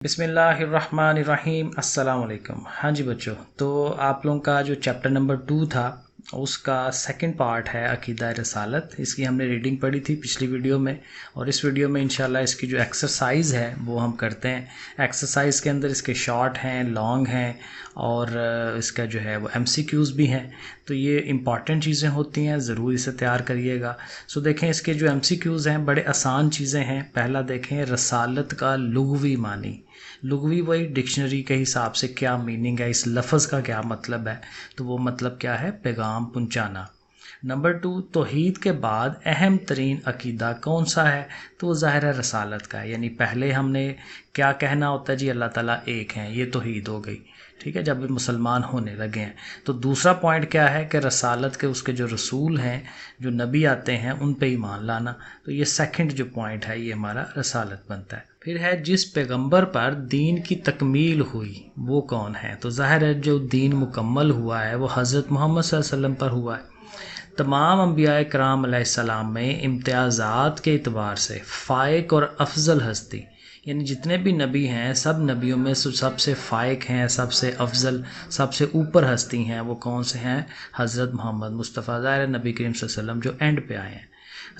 बिस्मिल्लाहिर्रहमानिर्रहीम अस्सलाम वालेकुम। हाँ जी बच्चों, तो आप लोगों का जो चैप्टर नंबर 2 था उसका सेकंड पार्ट है अकीदा रसालत। इसकी हमने रीडिंग पढ़ी थी पिछली वीडियो में, और इस वीडियो में इंशाल्लाह इसकी जो एक्सरसाइज है वो हम करते हैं। एक्सरसाइज के अंदर इसके शॉर्ट हैं, लॉन्ग हैं, और इसका जो है वो MCQs भी हैं। तो ये इंपॉर्टेंट चीज़ें होती हैं, ज़रूर इसे तैयार करिएगा। सो देखें, इसके जो MCQs हैं बड़े आसान चीज़ें हैं। पहला देखें, रसालत का लुग़वी मानी। लुग़वी वही डिक्शनरी के हिसाब से क्या मीनिंग है, इस लफ्ज़ का क्या मतलब है, तो वो मतलब क्या है, पैगाम पहुंचाना। नंबर 2, तौहीद के बाद अहम तरीन अकीदा कौन सा है, तो वो ज़ाहिर है रसालत का है। यानी पहले हमने क्या कहना होता है जी, अल्लाह ताला एक हैं, ये तौहीद हो गई, ठीक है, जब मुसलमान होने लगे हैं। तो दूसरा पॉइंट क्या है कि रसालत के उसके जो रसूल हैं, जो नबी आते हैं, उन पे ईमान लाना। तो ये सेकंड जो पॉइंट है ये हमारा रसालत बनता है। फिर है, जिस पैगंबर पर दीन की तकमील हुई वो कौन है, तो ज़ाहिर है जो दीन मुकम्मल हुआ है वो हज़रत मोहम्मद सल्लल्लाहु अलैहि वसल्लम पर हुआ है। तमाम अंबिया कराम अलैहिस्सलाम में इम्तियाज़ात के एतबार से फ़ाइक और अफजल हस्ती, यानी जितने भी नबी हैं सब नबियों में सबसे फ़ाइक हैं, सबसे अफजल, सबसे ऊपर हस्ती हैं, वो कौन से हैं, हज़रत मोहम्मद मुस्तफ़ा ज़ाहिर नबी करीम सल्लल्लाहु अलैहि वसल्लम जो एंड पे आए हैं।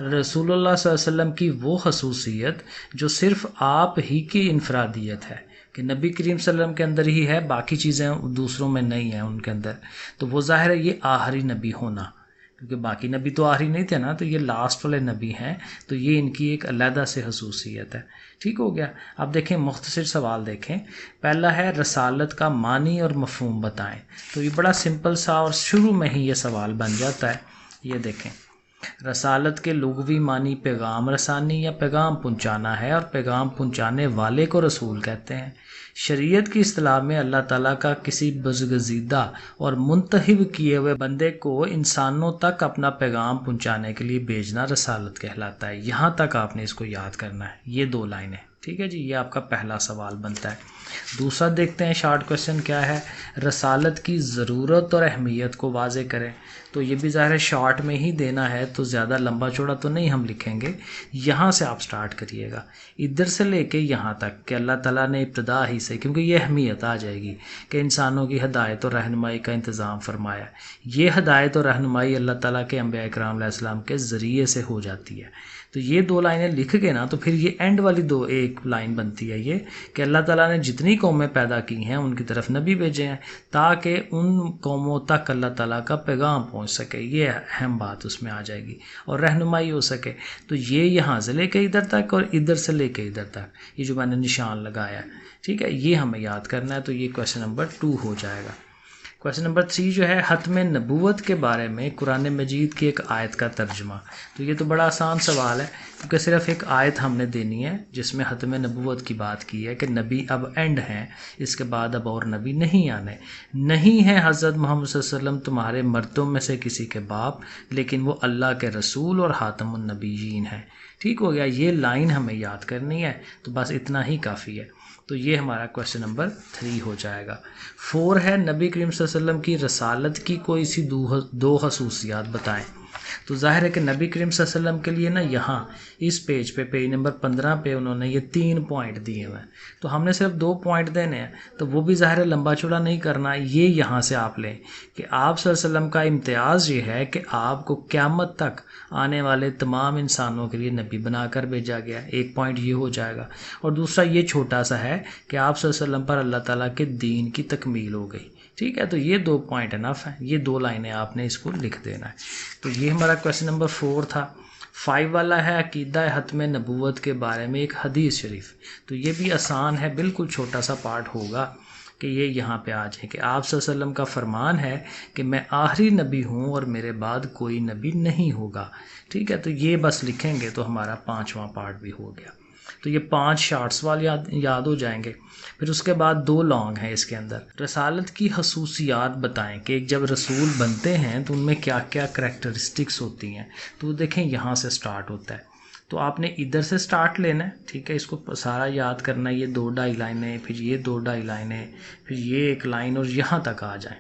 रसूलुल्लाह सल्लल्लाहु अलैहि वसल्लम की वो खसूसियत जो सिर्फ़ आप ही की इनफरादियत है, कि नबी करीम सल्लल्लाहु अलैहि वसल्लम के अंदर ही है, बाकी चीज़ें दूसरों में नहीं हैं उनके अंदर। तो वो ज़ाहिर है ये आखिरी नबी होना, क्योंकि बाकी नबी तो आखिरी नहीं थे ना, तो ये लास्ट वाले नबी हैं, तो ये इनकी एक अलहदा से खसूसियत है। ठीक हो गया। अब देखें, मुख्तसर सवाल देखें। पहला है, रसालत का मानी और मफहूम बताएं। तो ये बड़ा सिंपल सा और शुरू में ही ये सवाल बन जाता है। ये देखें, रसालत के लुग़वी मानी पैगाम रसानी या पैगाम पहुंचाना है, और पैगाम पहुंचाने वाले को रसूल कहते हैं। शरीयत की इस्तिलाह में अल्लाह ताला का किसी बज़गज़ीदा और मुंतखब किए हुए बंदे को इंसानों तक अपना पैगाम पहुंचाने के लिए भेजना रसालत कहलाता है। यहाँ तक आपने इसको याद करना है, ये 2 लाइनें, ठीक है जी। ये आपका पहला सवाल बनता है। दूसरा देखते हैं, शॉर्ट क्वेश्चन क्या है, रसालत की ज़रूरत और अहमियत को वाज़े करें। तो ये भी ज़ाहिर है शॉर्ट में ही देना है, तो ज़्यादा लंबा चौड़ा तो नहीं हम लिखेंगे। यहाँ से आप स्टार्ट करिएगा, इधर से लेके यहाँ तक कि अल्लाह ताला ने इब्तिदा ही से, क्योंकि ये अहमियत आ जाएगी कि इंसानों की हदायत और रहनुमाई का इंतज़ाम फरमाया। ये हदायत और रहनुमाई अल्लाह ताला के अंबिया इकराम अलैहिस्सलाम के ज़रिए से हो जाती है। तो ये 2 लाइनें लिख के ना, तो फिर ये एंड वाली एक लाइन बनती है ये, कि अल्लाह ताला ने जितनी कौमें पैदा की हैं उनकी तरफ नबी भेजे हैं, ताकि उन कौमों तक अल्लाह ताला का पैगाम पहुंच सके। ये अहम बात उसमें आ जाएगी, और रहनुमाई हो सके। तो ये यहाँ से लेके इधर तक और इधर से लेके इधर तक, ये जो मैंने निशान लगाया है, ठीक है, ये हमें याद करना है। तो ये क्वेश्चन नंबर 2 हो जाएगा। क्वेश्चन नंबर 3 जो है, हतम नबूवत के बारे में कुरान मजीद की एक आयत का तर्जुमा। तो ये तो बड़ा आसान सवाल है, क्योंकि सिर्फ एक आयत हमने देनी है जिसमें हतम नबूवत की बात की है कि नबी अब एंड हैं, इसके बाद अब और नबी नहीं आने। नहीं है हज़रत मोहम्मद सल्लल्लाहु अलैहि वसल्लम तुम्हारे मर्दों में से किसी के बाप, लेकिन वो अल्लाह के रसूल और हातमुन नबीयीन हैं। ठीक हो गया, ये लाइन हमें याद करनी है, तो बस इतना ही काफ़ी है। तो ये हमारा क्वेश्चन नंबर 3 हो जाएगा। 4 है, नबी करीम सल्लल्लाहु अलैहि वसल्लम की रसालत की कोई सी 2 खसूसियात बताएं। तो जाहिर है कि नबी करीम सल्लल्लाहु अलैहि वसल्लम के लिए ना, यहाँ इस पेज नंबर 15 पे उन्होंने ये 3 पॉइंट दिए हुए हैं, तो हमने सिर्फ 2 पॉइंट देने हैं। तो वो भी ज़ाहिर है लंबा चौड़ा नहीं करना। ये यहाँ से आप लें कि आप सल्लल्लाहु अलैहि वसल्लम का इम्तियाज़ ये है कि आपको क़यामत तक आने वाले तमाम इंसानों के लिए नबी बनाकर भेजा गया। एक पॉइंट ये हो जाएगा। और दूसरा ये छोटा सा है कि आप सल्लल्लाहु अलैहि वसल्लम पर अल्लाह ताला के दीन की तकमील हो गई। ठीक है, तो ये 2 पॉइंट इनफ है, ये 2 लाइनें आपने इसको लिख देना है। तो ये हमारा क्वेश्चन नंबर 4 था। 5 वाला है, अकीदा हतम नबूवत के बारे में एक हदीस शरीफ। तो ये भी आसान है, बिल्कुल छोटा सा पार्ट होगा कि ये यहाँ पे आ जाए कि आप सल्लल्लाहु अलैहि वसल्लम का फरमान है कि मैं आखिरी नबी हूँ और मेरे बाद कोई नबी नहीं होगा। ठीक है, तो ये बस लिखेंगे तो हमारा 5वां पार्ट भी हो गया। तो ये 5 शॉर्ट सवाल याद हो जाएंगे। फिर उसके बाद 2 लॉन्ग हैं इसके अंदर। रसालत की खसूसियात बताएं कि एक जब रसूल बनते हैं तो उनमें क्या क्या करैक्टरिस्टिक्स होती हैं। तो देखें, यहाँ से स्टार्ट होता है, तो आपने इधर से स्टार्ट लेना है। ठीक है, इसको सारा याद करना है। ये 2-2.5 लाइनें, फिर ये 2-2.5 लाइनें, फिर ये 1 लाइन, और यहाँ तक आ जाएं।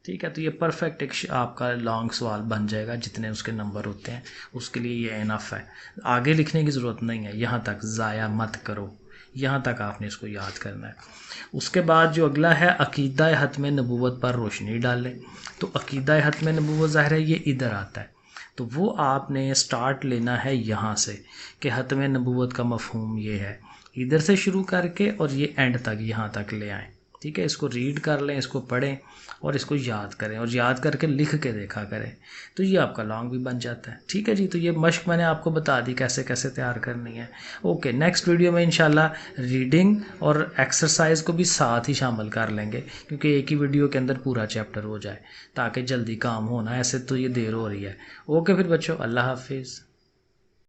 ठीक है, तो ये परफेक्ट एक आपका लॉन्ग सवाल बन जाएगा। जितने उसके नंबर होते हैं उसके लिए ये इनफ है, आगे लिखने की ज़रूरत नहीं है। यहाँ तक ज़ाया मत करो, یہاں تک آپ نے اس کو یاد کرنا ہے۔ اس کے بعد جو اگلا ہے عقیدہ ختم نبوت پر روشنی ڈالیں، تو عقیدہ ختم نبوت ظاہر ہے یہ ادھر آتا ہے، تو وہ آپ نے سٹارٹ لینا ہے یہاں سے کہ ختم نبوت کا مفہوم یہ ہے، ادھر سے شروع کر کے اور یہ اینڈ تک یہاں تک لے آئیں، ٹھیک ہے۔ اس کو ریڈ کر لیں، اس کو پڑھیں اور اس کو یاد کریں، اور یاد کر کے لکھ کے دیکھا کریں، تو یہ آپ کا لانگ بھی بن جاتا ہے، ٹھیک ہے جی۔ تو یہ مشق میں نے آپ کو بتا دی کیسے کیسے تیار کرنی ہے۔ اوکے، نیکسٹ ویڈیو میں انشاءاللہ ریڈنگ اور ایکسرسائز کو بھی ساتھ ہی شامل کر لیں گے، کیونکہ ایک ہی ویڈیو کے اندر پورا چیپٹر ہو جائے تاکہ جلدی کام ہونا ہے، ایسے تو یہ دیر ہو رہی ہے۔ اوکے پھر بچوں، اللہ حافظ۔